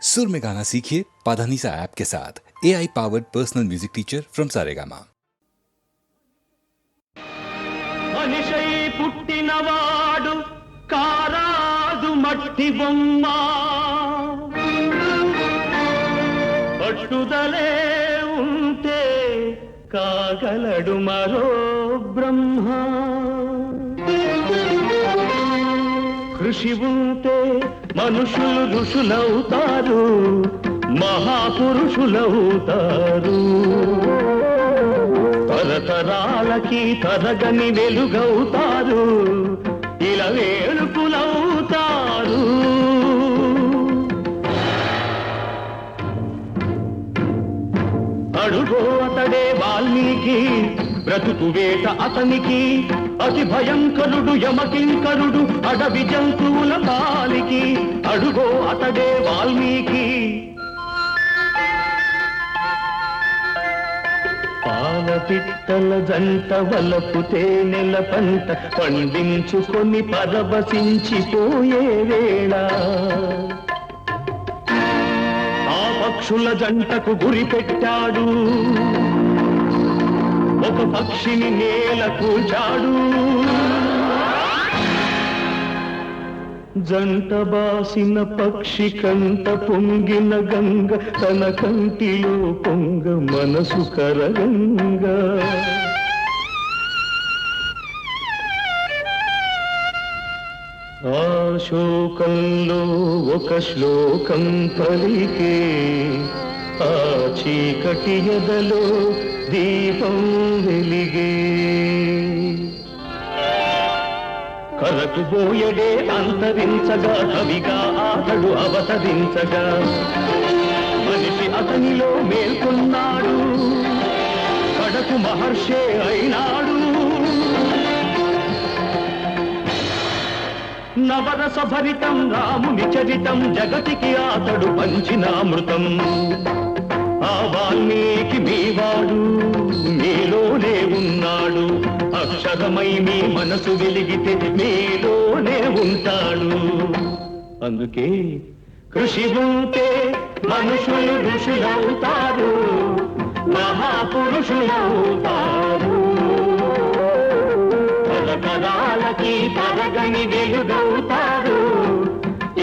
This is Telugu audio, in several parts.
सुर में गाना सीखिए पाधानीसा ऐप के साथ। AI powered personal music teacher from Saregama. మనిషై పుట్టినవాడు కారాదు మట్టి బొమ్మ, పట్టుదలే ఉంటే కాగలడు మరో బ్రహ్మ. కృషి ఉంటే మనుషులు ఋషులవుతారు, మహాపురుషులవుతారు. తరతరాలకి తరగని వెలుగవుతారు, ఇలా వేడుకులవుతారు. అడుగో అతడే వాల్మీకి, బ్రతుకు వేట అతనికి, అతి భయంకరుడు యమకింకరుడు అడవి జంతువుల పాలికి. అడుగో అతడే వాల్మీకి. పాలపిట్టల జంట వలపు తేనెల పంట పండించుకొని పరవశించిపోయే వేళ, ఆ పక్షుల జంటకు గురి పెట్టాడు, ఒక పక్షిని నేల కూల్చాడు. జంట బాసిన పక్షి కంట పొంగిన గంగ, తన కంటిలో పొంగ మనసు కరగంగ. ఆ శోకంలో ఒక శ్లోకం పలికే, ఆ చీకటి ఎదలో దీపం వెలిగే. కరకు బోయడే అంతరించగా, కవిగా అతడు అవతరించగా, మనిషి అతనిలో మేల్కొన్నాడు, కడకు మహర్షే అయినాడు. నవరస భరితం రాముని చరితం, జగతికి అతడు పంచినామృతం. ఆ వాల్మీకి మీవాడు, మీలోనే ఉన్నాడు, అక్షరమై మీ మనసు వెలిగితే మీలోనే ఉంటాడు. అందుకే కృషి ఉంటే మనుషులు ఋషులవుతారు, మహాపురుషులవుతారు. తరతరాలకి తరగని వెలుగవుతారు,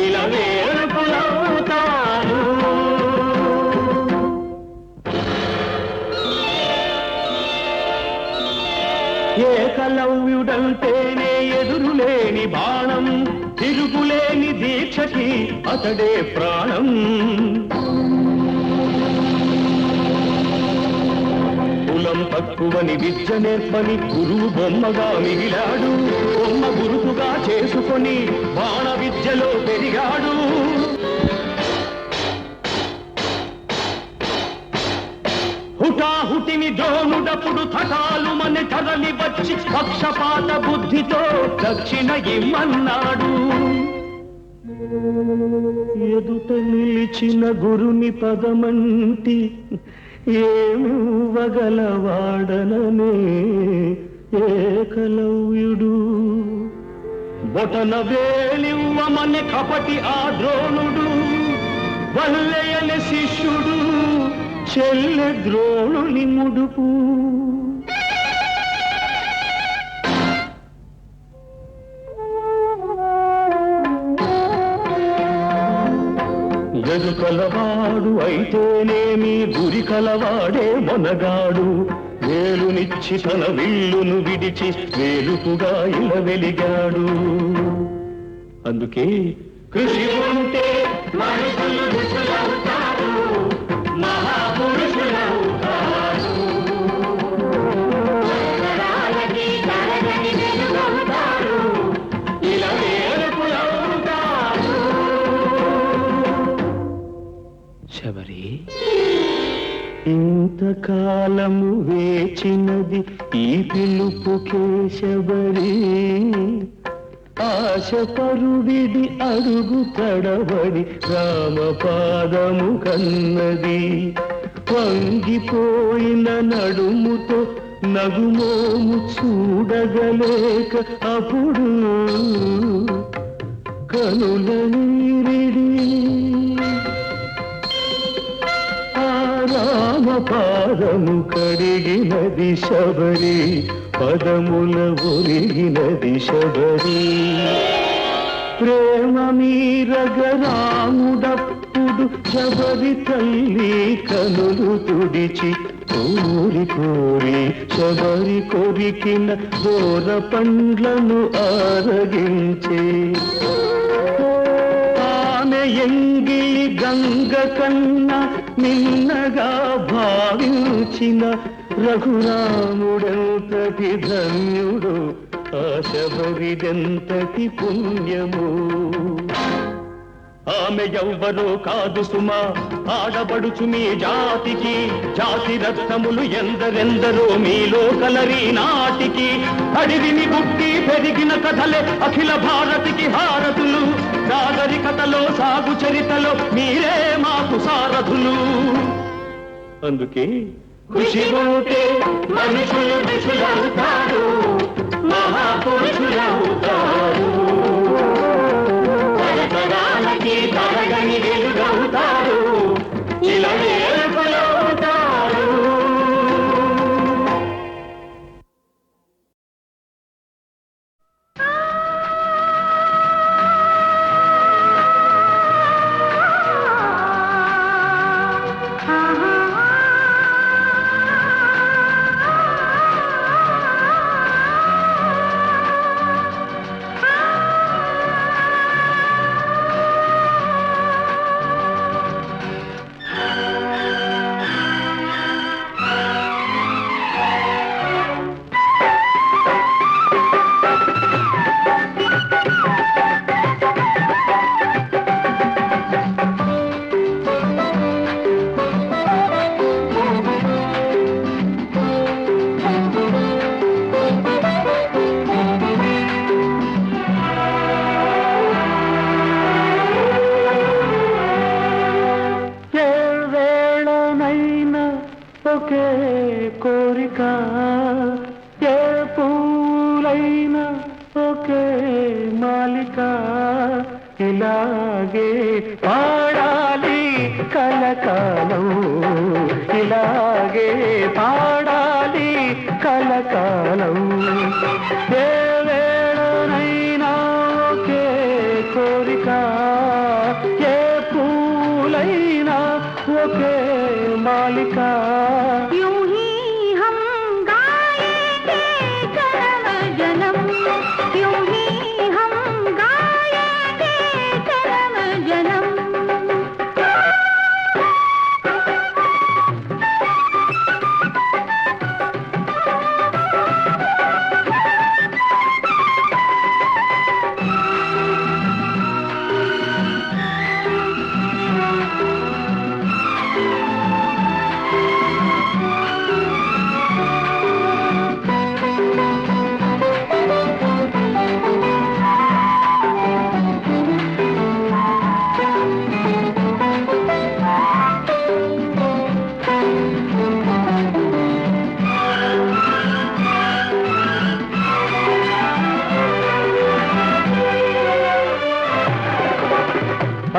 ఇలా వేడుకులవుతారు. ఏకలవ్యుడంటేనే ఎదురులేని బాణం, తిరుగులేని దీక్షకి అతడే ప్రాణం. కులం తక్కువని విద్య నేర్పని గురువు బొమ్మగా మిగిలాడు, బొమ్మ గురువుగా చేసుకొని బాణ విద్యలో పెరిగాడు. హుటాహుటిని ద్రోణుడప్పుడు థటాలు మన తరలి వచ్చి పక్షపాత బుద్ధితో దక్షిణ ఇమ్మన్నాడు. ఎదుట నిలిచిన గురుని పదమంటి ఏమివ్వగలవాడననే ఏకలవ్యుడు. బొటన వేలివ్వమని కపటి ఆ ద్రోణుడు, వల్లయని శిష్యుడు చెల్లె ద్రోణుని ముడుపు. ఎదుకలవాడు అయితేనేమి, గురి కలవాడే మొనగాడు. వేలునిచ్చి తన విల్లును విడిచి వేలుకుగా ఇలా వెలిగాడు. అందుకే కృషి ఉంటే మనుషులు ఋషులవుతారు, మహాపురుషులవుతారు. తరతరాలకి తరగని వెలుగవుతారు, ఇలా వేడుకులవుతారు. శబరి, ఇంతకాలము వేచినది ఈ పిలుపుకే శబరి. ఆశపరుడిది అడుగు తడబడి రామపాదము కన్నది. వంగిపోయిన నడుముతో నగుమోము చూడగలేక అప్పుడు కనుల నీరిడి పాదము కడిగినది శబరి, పదముల ఒరిగినది శబరి. ప్రేమ మీరగ రాముడప్పుడు శబరి తల్లి కనులు తుడిచి కోరి కోరి శబరి కొరికిన దూర పండ్లను ఆరగించే. ఆమె ఎంగిలి గంగ కన్నా నిన్నగా భావించిన రఘురాముడెంతటి ధన్యుడు, ఆ శబరిదెంతటి పుణ్యము. ఆమె ఎవ్వరో కాదు సుమా, ఆడబడుచు మీ జాతికి. జాతి రత్నములు ఎందరెందరో మీలో కలరి నాటికి. అడివిని గుట్టి పెరిగిన కథలే అఖిల భారతికి హారతులు. నాగరికతలో సాగు చరితలో మీరే మాకు సారథులు. అందుకే ఖుషి ఉంటే మనుషులు ఋషులవుతారు, మహాపురుషులవుతారు. తరతరాలకి తరగని వెలుగవుతారు, ఇలా వేడుకలవుతారు. ఇలాగే పాడాలి కలకాలం, ఇలాగే పాడాలి కలకాలం. ఏ వేళనైనా ఒకే కోరిక, ఏ పూలైనా ఒకే మాలిక.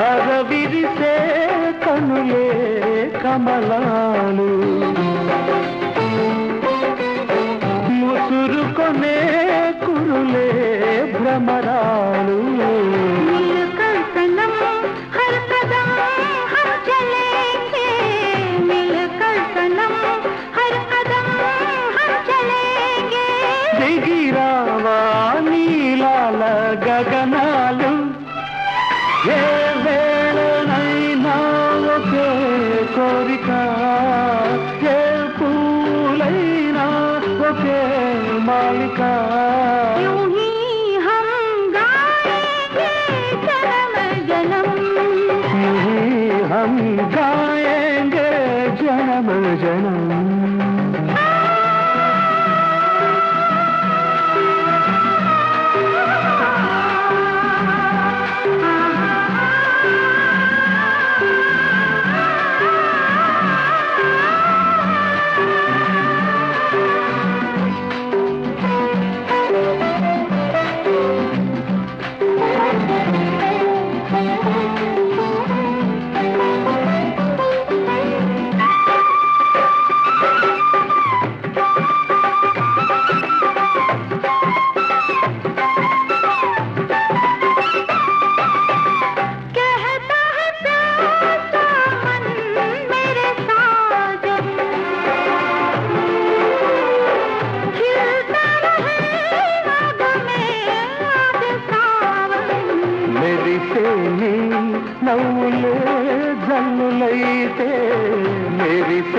అరవిరిసే కనులే కమలాలు, ముసురుకొనే కురులే భ్రమరాలు. దిగిరావా నీలాల గగనాలు, ఏ వేళనైనా ఒకే కోరిక, ఏ పూలైనా ఒకే మాలిక. हम गाएंगे जन्म जन्म.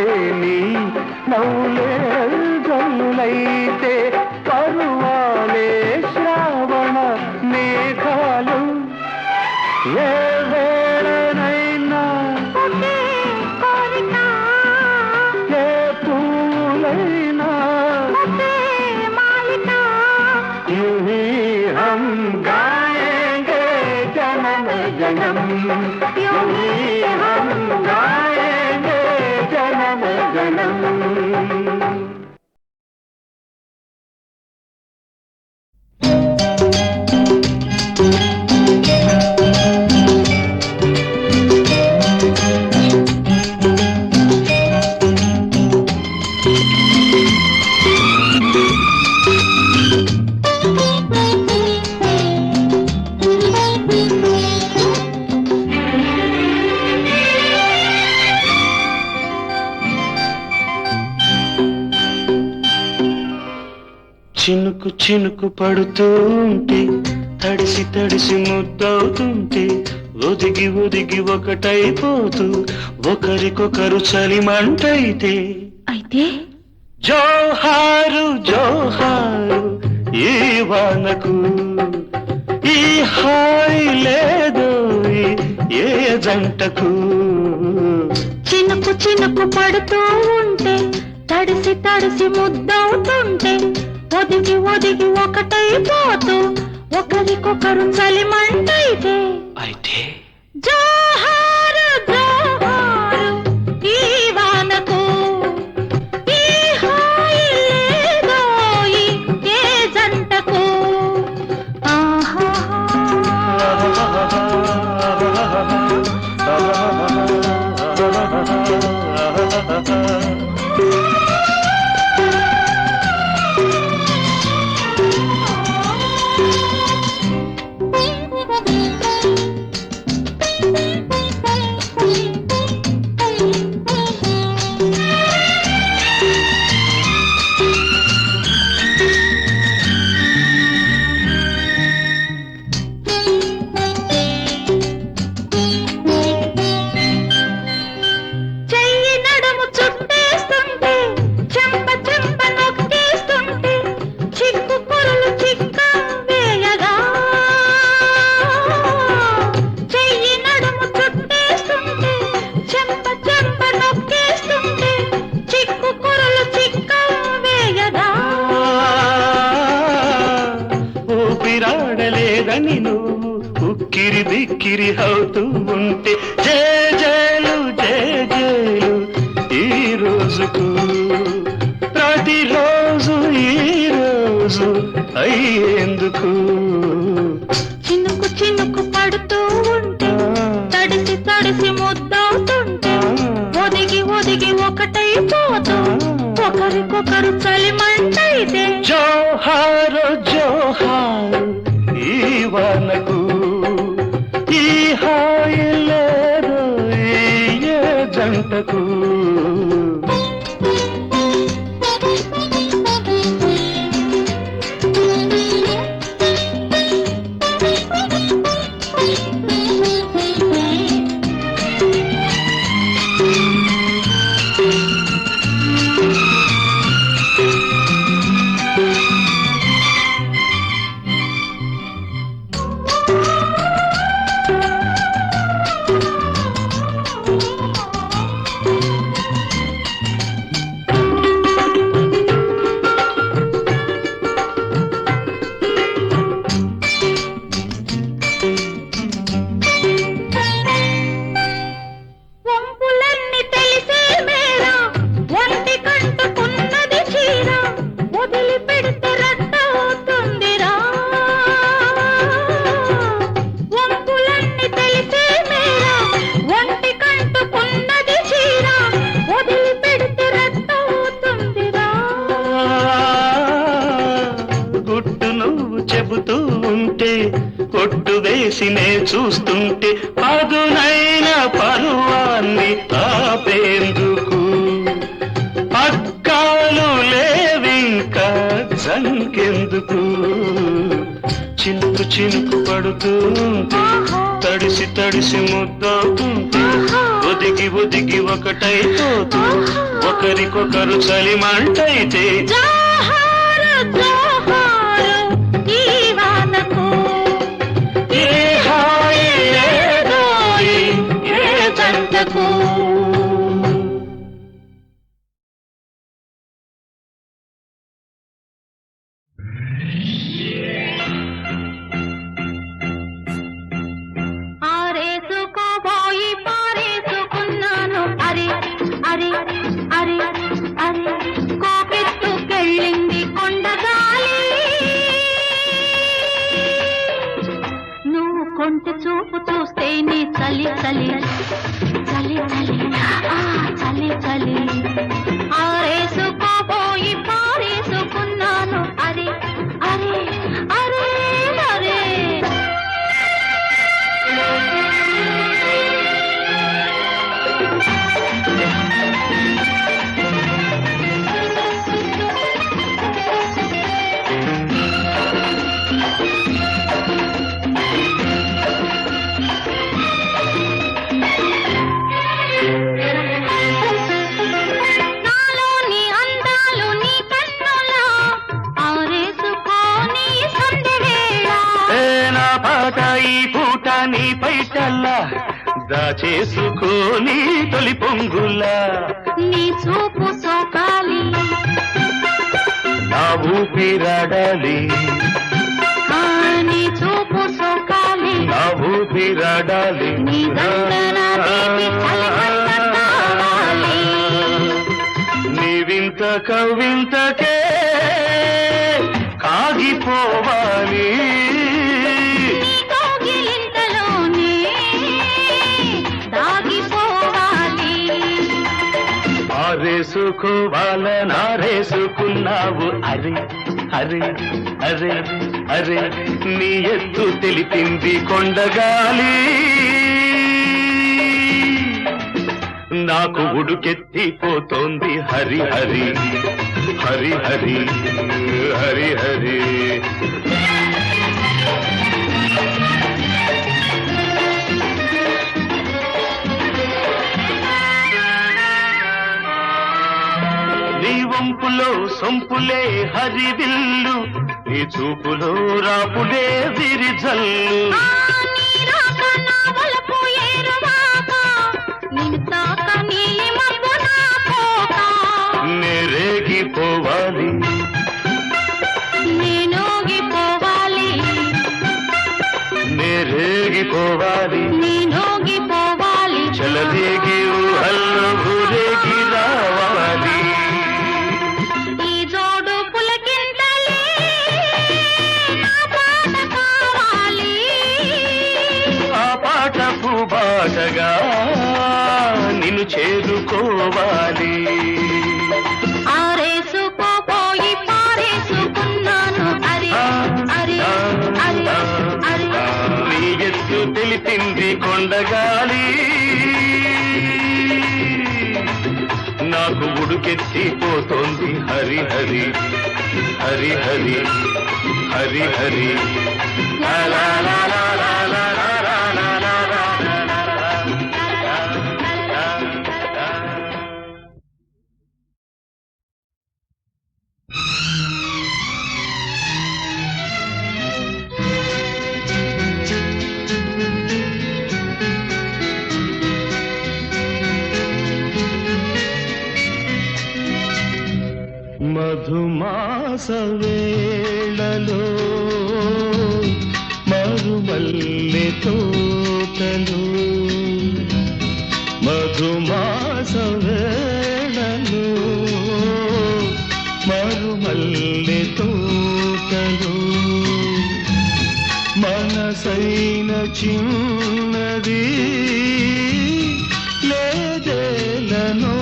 చూస్తే నీ నవ్వులే జల్లులైతే పరువాలే శ్రావణ మేఘాలు ఏ వేళనైనా ఏ పూలైనా యూహీ హం గాయేంగే జనం జనం యూహీ హం గాయేంగే జనం జనం. చినుకు చినుకు పడుతూ ఉంటే తడిసి తడిసి ముద్దవుతుంటే ఒదిగి ఒదిగి ఒకటైపోతూ ఒకరికొకరు చలిమంటైతే అయితే జోహారు జోహారు ఈ వానకు ఈ హాయి లేదో ఏ జంటకు. చినుకు చినుకు పడుతూ ఉంటే తడిసి తడిసి ముద్దవుతుంటే ఒదిగి ఒదిగి ఒకటైపోతూ ఒకరికొకరు చలిమంటైతే అయితే జోహారు జోహారు ఈ వానకు ఈ హాయి లేదోయి ఏ జంటకు. ఊపిరాడలేదని నువ్వు ఉక్కిరి బిక్కిరి అవుతూ ఉంటే జేజేలు జేజేలు ఈ రోజుకు ప్రతిరోజు ఈ రోజు అయ్యేందుకు. చినుకు చినుకు పడుతూ ఉంటే తడిసి తడిసి ముద్దవుతుంటే ఒదిగి ఒదిగి ఒకటైపోతూ ఒకరికొకరు చలిమంటైతే జోహారు జోహారు ఈ వానకు ఈ హాయి లేదు ఏ జంటకు. కొట్టు వేసినే చూస్తుంటే పదునైన పరువాన్ని ఆపేందుకు పక్కాలు లేవింకా జంకెందుకు. చినుకు చినుకు పడుతూ తడిసి తడిసి ముద్దవుతుంటే ఒదిగి ఒదిగి ఒకటైపోతూ ఒకరికొకరు చలిమంటైతే జోహారు జోహారు ఈ వానకు ఏ హాయి ఏ దోయి ఏ జంటకు. ఆరేసుకోబోయి పారేసుకున్నాను అరే అరే అరే అరే కోకెత్తుకెళ్ళింది కొండగాలి నువ్వు కొంటె చూపు చూస్తే నీ చలి చలి చలి చలి చలి చలి ఆరేసుకోబోయి పారేసుకున్నాను అరే అరే అరే అరే నాలోని అందాలు నీ కన్నులా ఆరేసుకోని సందెవేళ ఏ నా పాట ఈ పూట నీ పైటల్లా దాచేసుకోని తొలి పొంగులా నీ చూపు సోకాలి నా ఊపిరాడాలి నీ చూపు సోకాలి నా ఊపిరాడాలి నీ దండన తీపి చలిమంట కావాలి. నీ వింత కవింతకే కాగిపోవాలి నీ కౌగిలింతలోనే దాగిపోవాలి ఆరేసుకోవాలనారేసుకున్నావు అరే అరే అరే అరే నీ ఎత్తు తెలిపింది కొండగాలి నాకు ఉడుకెత్తిపోతోంది హరి హరి హరి హరి హరి హరి. నీ వంపులో సొంపులే హరివిల్లు నీ చూపులో రాపులే విరిజల్లు నీ రాక నా వలపు ఏరువాక నిన్ను తాక నీలి మబ్బు నా పోక నేరేగిపోవాలి నేనోగిపోవాలి నేరేగిపోవాలి నేనోగిపోవాలి చలదేగి ఊహల్లో ఊరేగి రావాలి ఈ జోడు పులకింతలే నా పాట కావాలి ఆ పాట పూబాటగా నిన్ను చేరుకోవాలి ఆరేసుకోపోయి పారేసుకున్నాను అరే అరే అరే అరే నీ ఎత్తు తెలిపింది కొండగాలి నాకు ఉడుకెత్తిపోతోంది హరి హరి హరి హరి హరి హరి లా లా లా లా లా లా లా లా లా లా లా. మధుమాస వేళలో మరుమల్లె తోటలు మధుమాస వేళలో మరుమల్లె తోటలు మనసైన చిన్నది లేదేలనో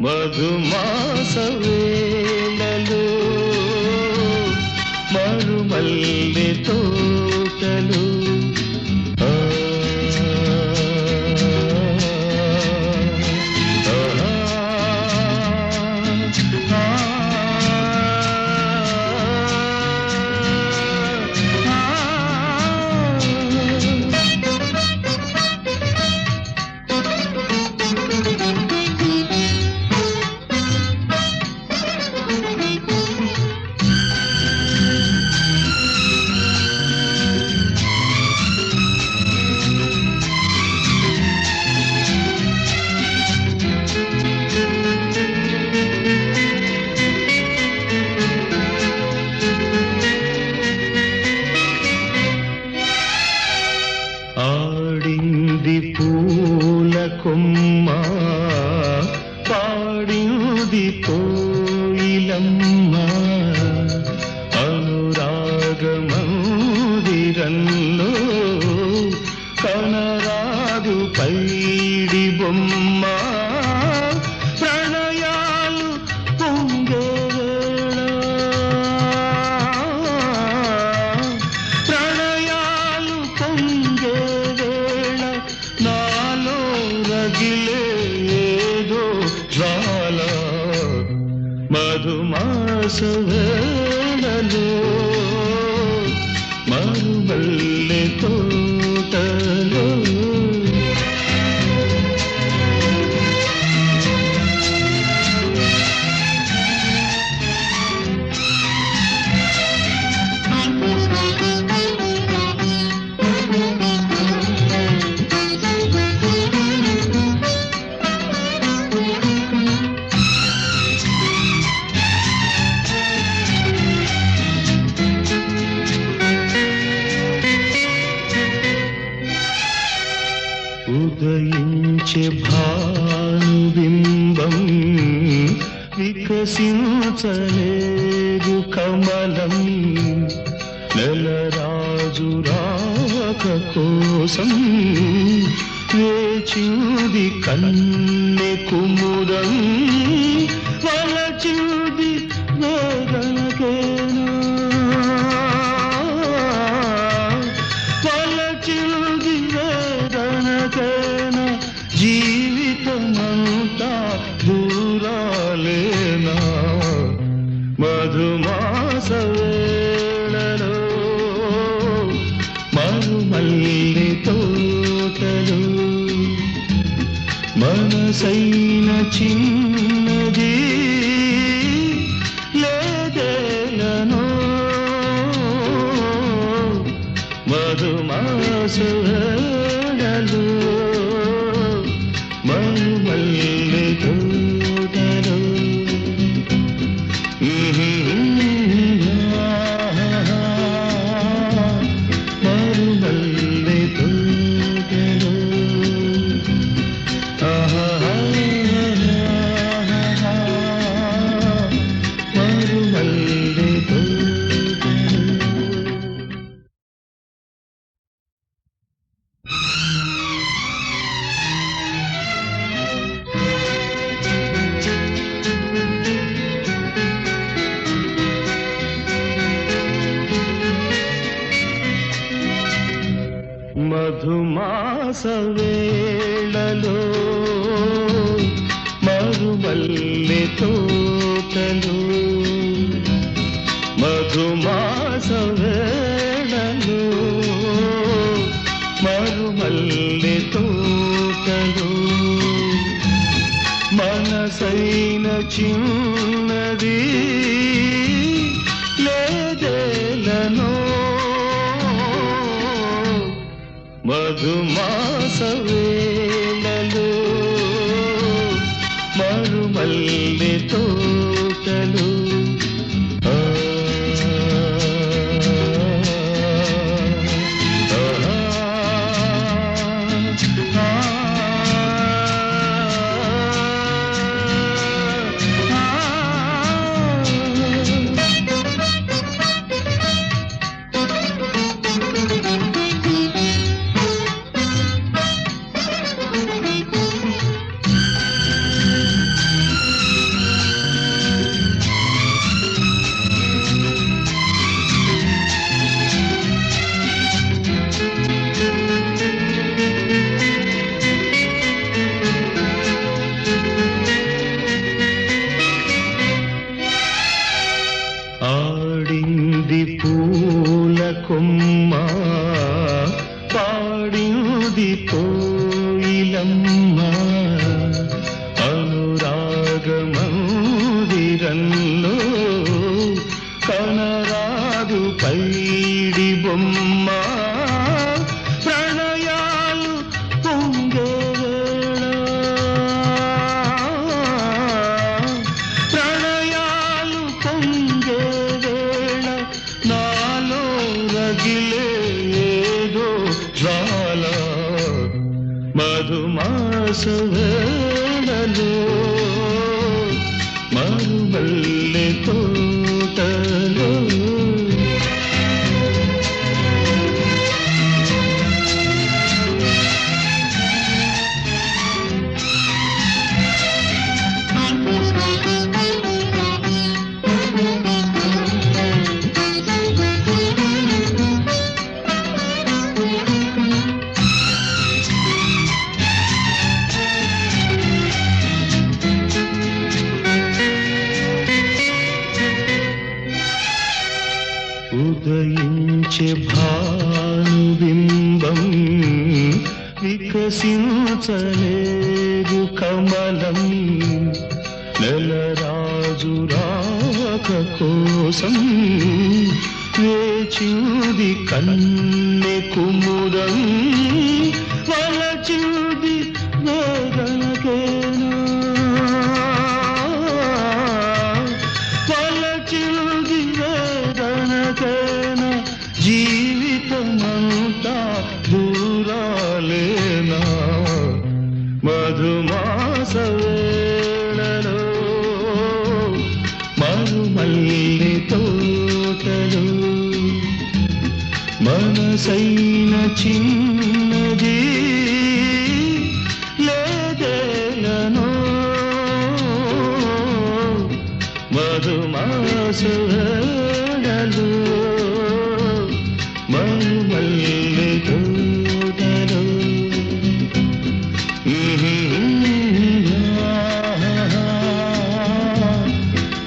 మధుమాస వేళలో మరుమల్లె తోటలు ఆ, ఆ, ఆ, ఆ. బొమ్మ ప్రణయాలు పొంగే వేళ ప్రణయాలు పొంగే వేళ నాలో రగిలే ఏదో జ్వాల మధుమాస వేళలో మరుమల్లె తోటలో ఉదయించే భానుబింబం వికసించలేదు కమలం నెలరాజు రాక కోసం వేచింది కన్నె కుముదం వలచింది వేదనకేనా వలచింది వేదనకేనా జీవితమంతా దూరాలేనా మధుమాస వేళలో మరుమల్లె తోటలో మనసైన చిన్నది లేదేలనో మధుమాస వేళలో మరుమల్లె తోటలో మరుమల్లె తోటలో మరుమల్లె తోటలో మధుమాస వేళలో మరుమల్లె తోటలో మధుమాస వేళలో మరుమల్లె తోటలో మనసైన చిన్నది లేదేలనో మధుమాస వేళలో మరుమల్లె తోటలో ఆడింది పూల కొమ్మ పాడింది కోయిలమ్మ అనురాగ మందిరంలో కనరాదు పైడి బొమ్మ ప్రణయాలు పొంగే వేళ ప్రణయాలు పొంగే వేళ నాలో రగిలే ఏదో జ్వాల మధుమాస వేళలో మరుమల్లె తోటలో వికసించలేదు కమలం నెలరాజు రాక కోసం వేచింది కన్నె కుముదం వలచింది వేదనకేనా వలచింది వేదనకేనా జీవితమంతా దూరాలేనా మధుమాస వేళలో మరుమల్లి తోటలో మనసైన చిన్నది లేదేలనో మధుమాస వేళలో మరుమల్లి తోటలో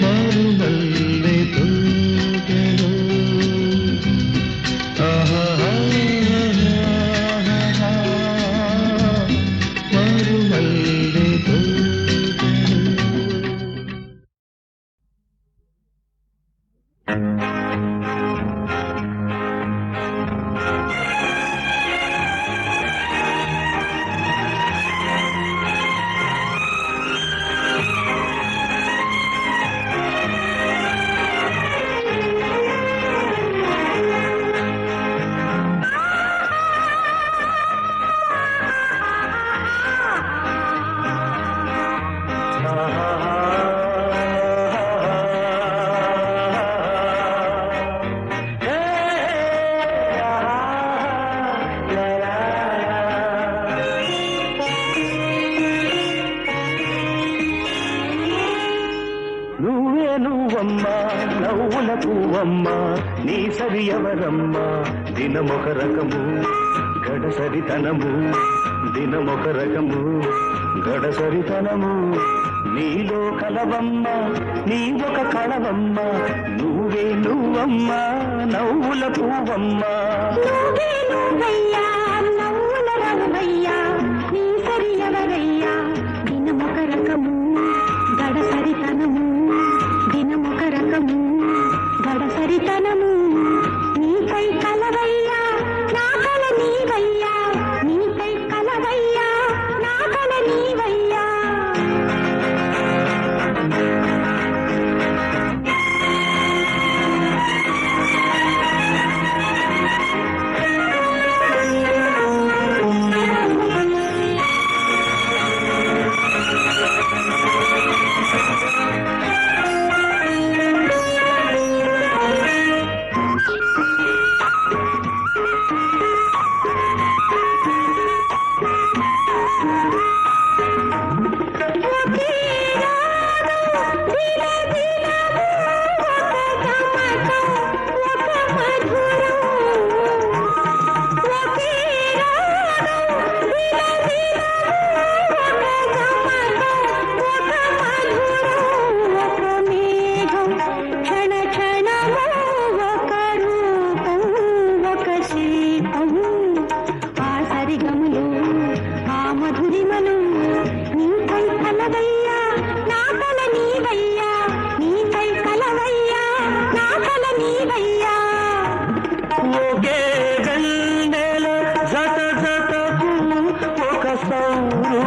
మరుమల్లి తోటలో మరుమల్లి తోటలో నువ్వే నువ్వమ్మా నవ్వుల పువ్వమ్మా నీ సరి ఎవరమ్మా దినమొక రకము గడసరితనము దినమొక రకము గడసరితనము నీలో కలవమ్మ నీ ఒక కళవమ్మ నువ్వే నువ్వమ్మా నవ్వుల పువ్వమ్మా నువ్వే నువ్వయ్యా నవ్వుల రవ్వయ్యా నీ సరి ఎవరయ్యా దినమొక రకము గడసరితనము దినమొక రకము గడసరితనము నీపై కలవయ్యా నా కల నీవయ్యా నీపై కలవయ్యా నా కల నీవయ్యా ఒకే గండెల జత జతకు ఒక సౌరు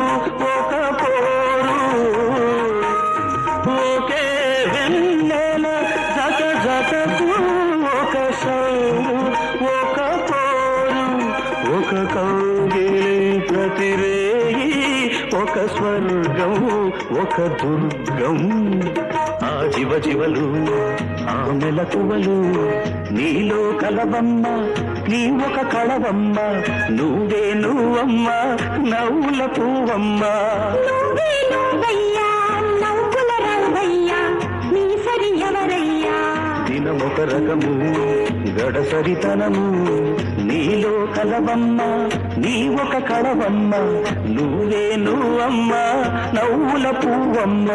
ఒక పోరు ఒకే వెన్నెల జత జతకు ఒక సౌరు ఒక పోరు ఒక కౌగిలి ప్రతిరేయి ఒక స్వర్గం ఒక దుర్గం ఆ జీవ జీవలు ఆ మెలకువలు నీలో కలవమ్మ నీ ఒక కళవమ్మ నువ్వే నువ్వమ్మ నవ్వుల పువ్వమ్మ నువ్వే నువ్వయ్యా నవ్వుల రవ్వయ్యా నీ సరి ఎవరయ్యా దినమొక రకము గడసరితనము నీలో కలవమ్మ నీ ఒక కళవమ్మ నువ్వే నువ్వమ్మ నవ్వుల పువ్వమ్మ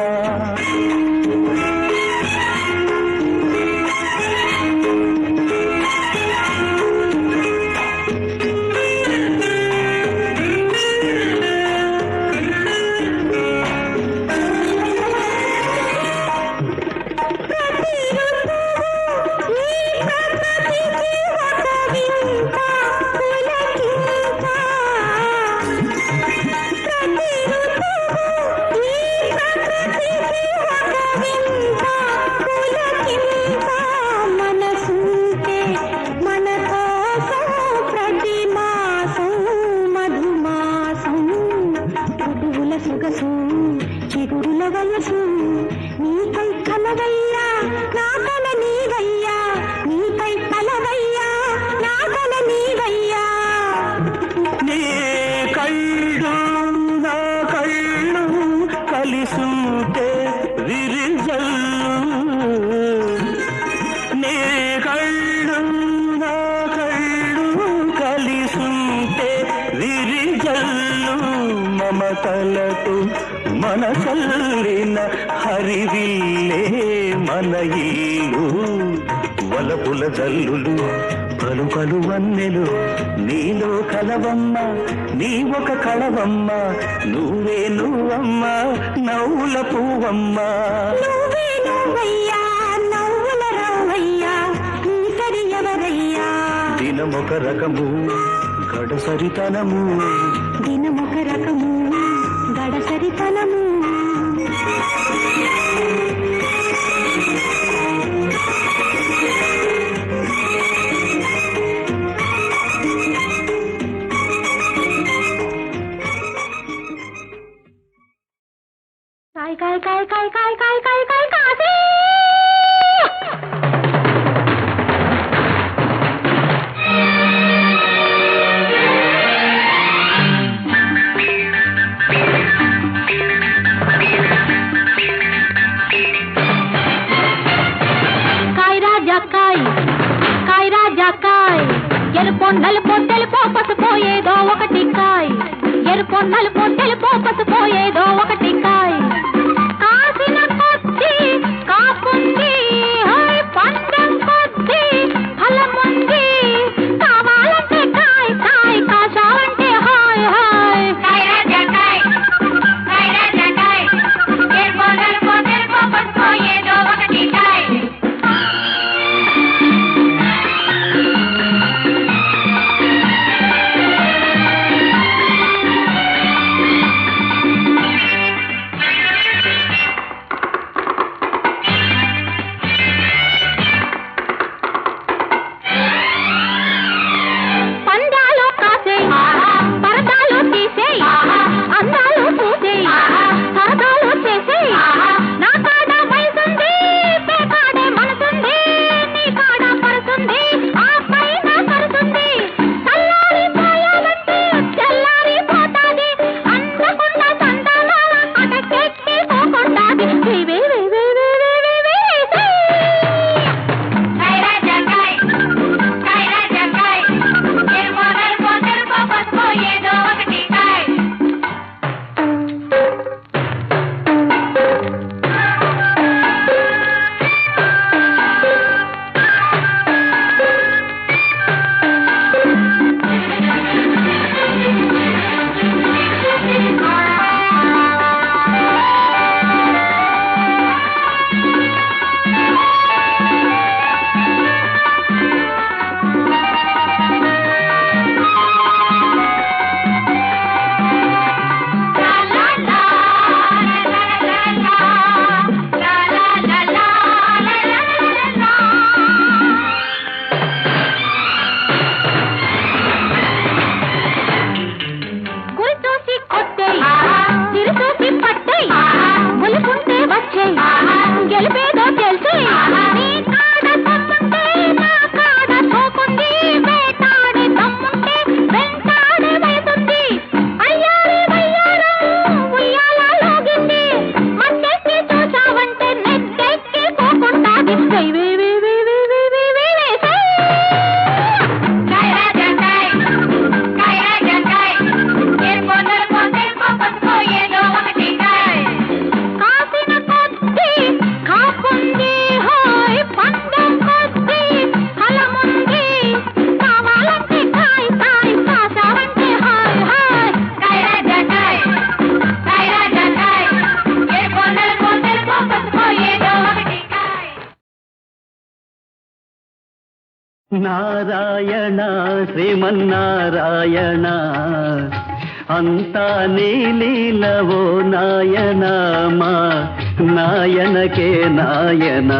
మమతలతో మనసల్లిన హరివిల్లే మన ఇల్లు వలపుల జల్లులు పలు పలు వన్నెలు నీలో కలవమ్మ నీ ఒక కళవమ్మ నువ్వే నువ్వమ్మ నవ్వుల పువ్వమ్మ నువ్వే నువ్వయ్యా నవ్వుల రావయ్యా నీ సరి ఎవరయ్యా దినమొక రకము గడసరితనము దినమొక రకము గడసరితనము కాయ్ కాయ్ కాయ్ కాయ్ కాయ్ కాయ్ కాయ్ కాయ్ కాసే ఎరుపో నలుపో తెలుపో పసుపో ఏదో ఒకటి కాయ్ ఎరుపో నలుపో తెలుపో పసుపో ఏదో ఒకటి కాయ్ కాసిన కొద్ది కాపుంది పందం కొద్ది ఫలముంది కావాలంటే కాయ్ కాయ్ కాశావంటే హాయ్ హాయ్ కాయ్ రాజా కాయ్ కాయ్ రాజా కాయ్ ఎరుపో నలుపో తెలుపో పసుపో ఏదో ఒకటి కాయ్ నారాయణ శ్రీమన్నారాయణ అంతా నీలీలవో నాయన మా నాయనకే నాయన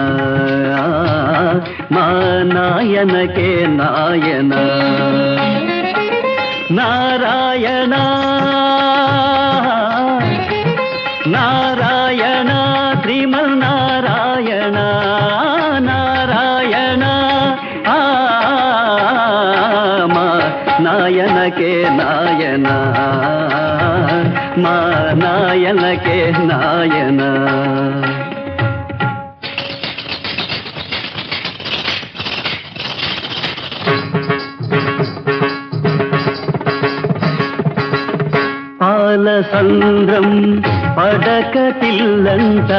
మా నాయనకే నాయన నారాయణ నారాయణ శ్రీమన్నారాయణ నారాయణ మా నాయనకే నాయన మా నాయనకే నాయన పాల సంద్రం పడకటిల్లంట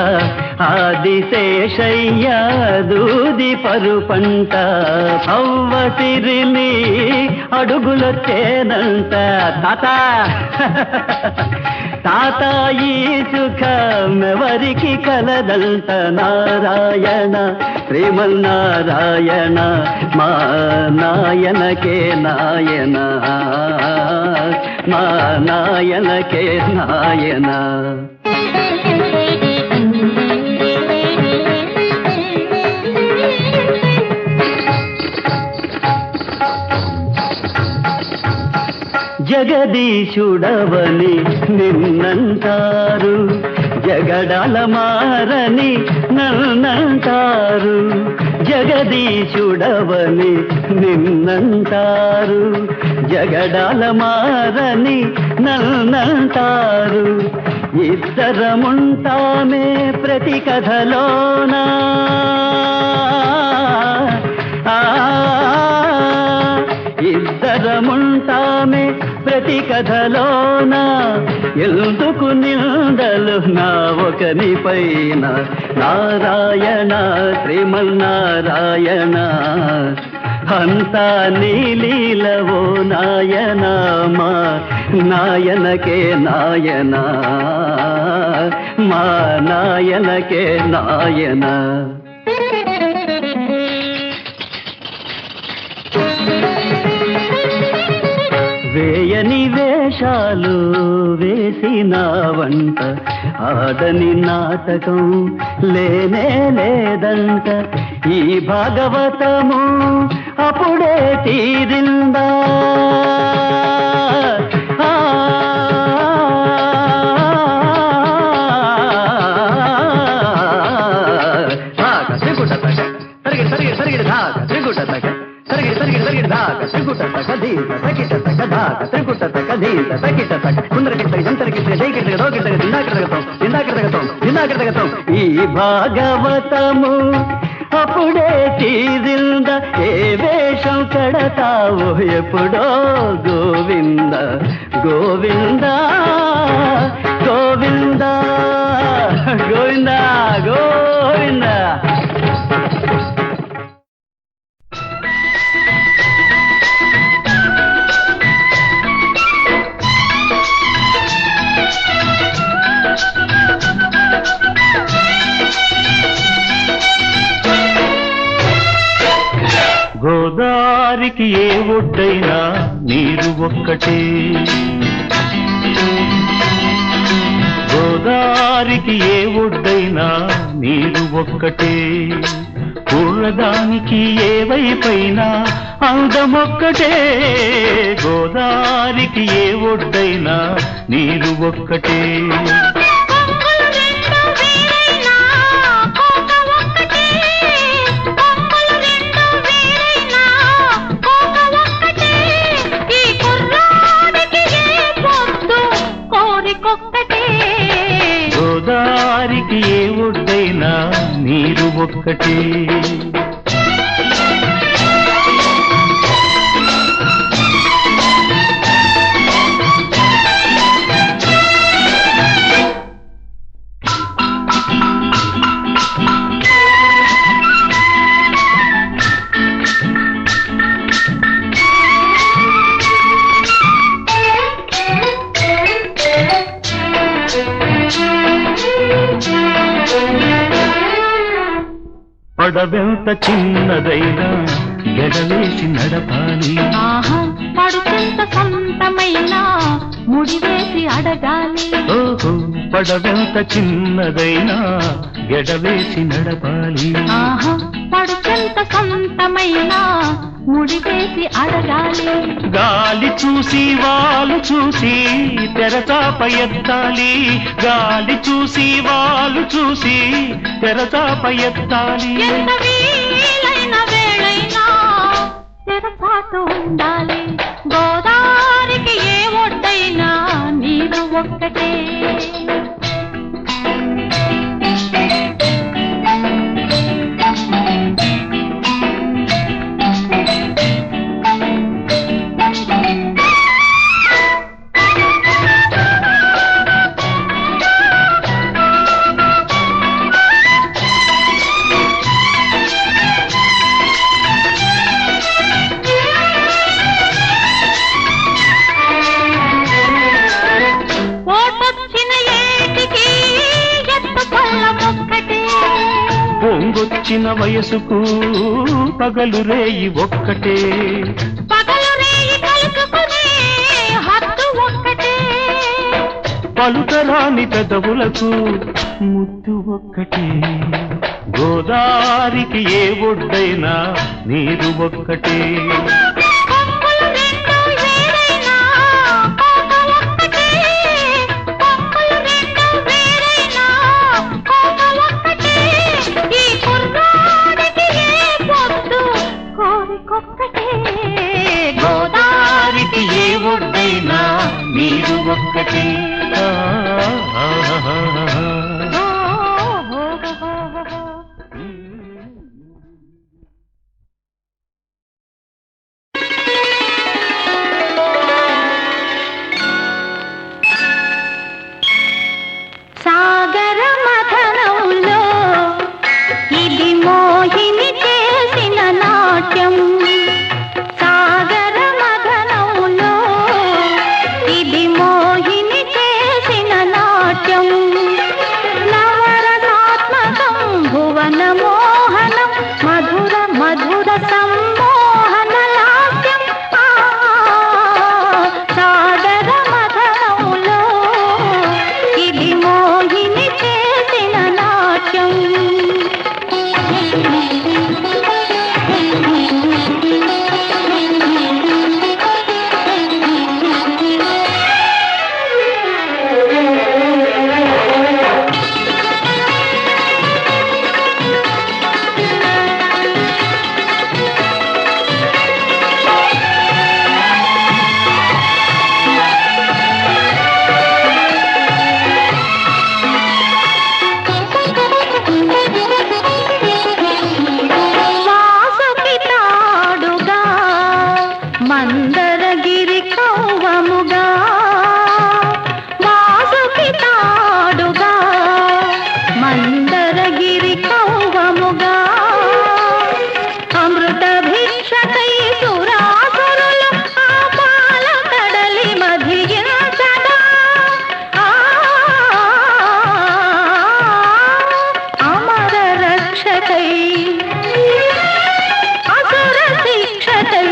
ఆదిశేషయ్య దూది పరుపంట అవ్వతిరిని అడుగులొచ్చేనంట తాత తాత ఈ సుఖమెవరికి కలదంట నారాయణ శ్రీమన్నారాయణ మా నాయనకే నాయన మా నాయనకే నాయన జగదీశుడవని నిన్నంటారు జగడాల మారని నన్నంటారు జగదీశుడవని నిన్నంటారు జగడాల మారని నన్నంటారు ఇద్దరముంటామే ప్రతి కథలోనా ఇద్దరముంటామే ప్రతి కథలోన ఎందుకు నిందలు నా ఒకని పైన నారాయణ శ్రీమన్నారాయణ అంతా నీలీలవో నాయన మా నాయనకే నాయన మా నాయనకే నాయన వేయని వేషాలు వేసిన వంట ఆడని నాటకం లేనే లేదంట ఈ భాగవతము అప్పుడే తీరిందా ఈ భాగవతము అప్పుడే తీరింద ఏ వేషం కడతావు ఎప్పుడో గోవింద గోవింద గోవింద గోవింద గోవింద గోదారికి ఏ ఒడ్డైనా నీరు ఒక్కటే గోదారికి ఏ ఒడ్డైనా నీరు ఒక్కటే పూలదానికి ఏ వైపైనా అందమొక్కటే గోదారికి ఏ ఒడ్డైనా నీరు ఒక్కటే గోదారికి ఏ ఒడ్డైనా నీరు ఒక్కటే పడవెంత చిన్నదైనా ఎడవేసి నడపాలి పడుతుంత సొంతమైనా ముడివేసి అడగాలి ఓహో పడవెంత చిన్నదైనా ఎడవేసి నడపాలి పడుతుంత సొంతమైనా ముడివేసి అడగాలి గాలి చూసి వాళ్ళు చూసి తెరచాప ఎత్తాలి గాలి చూసి వాళ్ళు చూసి తెరచాప ఎత్తాలి ఎంత వీలైన వేళైనా తెరపాటు ఉండాలి గోదారికి ఏ ఒడ్డైనా నీరు ఒక్కటే వయసుకు పగలు రేయి ఒక్కటే పగలు రేయి కలుసుకునే హద్దు ఒక్కటే పలుకరాని పెదవులకు ముద్దు ఒక్కటే గోదారికి ఏ ఒడ్డైనా నీరు ఒక్కటే కొమ్మలు రెండు వేరైనా కోక ఒక్కటే కొమ్మలు రెండు వేరైనా కోక ఒక్కటే ఈ కుర్రాడికి ఏ పొద్దు కోరికొక్కటే గోదారికి ఏ ఒడ్డైనా నీరు ఒక్కటే సాగర మథనంలో ఇది మోహిని చేసిన నాట్యం సాగర మథనంలో ఇది మోహిని చేసిన నాట్యం నవరసాత్మకం భువన మోహనం మధుర మధుర సమ్మోహన లాస్యం సాగర మథనంలో ఇది మోహిని చేసిన నాట్యం వాసుకి తాడుగా మందరగిరి కౌవముగా వాసుకి తాడుగా మందరగిరి కౌవముగా అమృత భిక్షకై సురాసురులు ఆ పాల కడలి మధించగా అమర రక్షకై అసుర శిక్షకై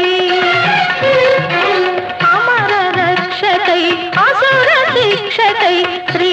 అమర రక్షకై అసుర శిక్షకై శ్రీ